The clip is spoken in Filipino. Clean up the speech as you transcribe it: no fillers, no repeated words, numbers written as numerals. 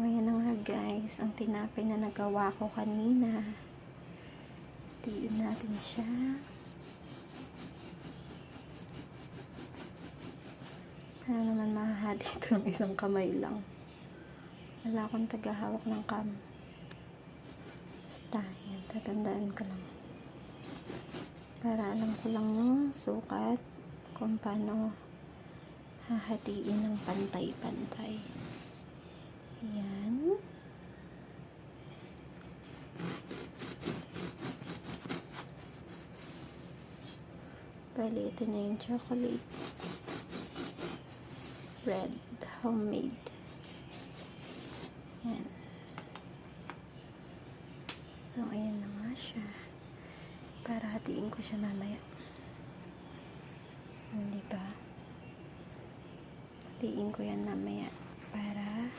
ayan na nga guys, ang tinapay na nagawa ko kanina. Tiin natin siya. Ano naman mahahati ito ng isang kamay lang. Wala akong tagahawak ng cam. Basta, yan, tatandaan ko lang. Para alam ko lang yung sukat kung paano hahatiin ng pantay-pantay. Yan. Bali, ito na yung chocolate. Red, homemade. Yan. So, ayan na nga siya. Para hatiin ko siya mamaya. Hindi ba? Hatiin ko yan mamaya. Para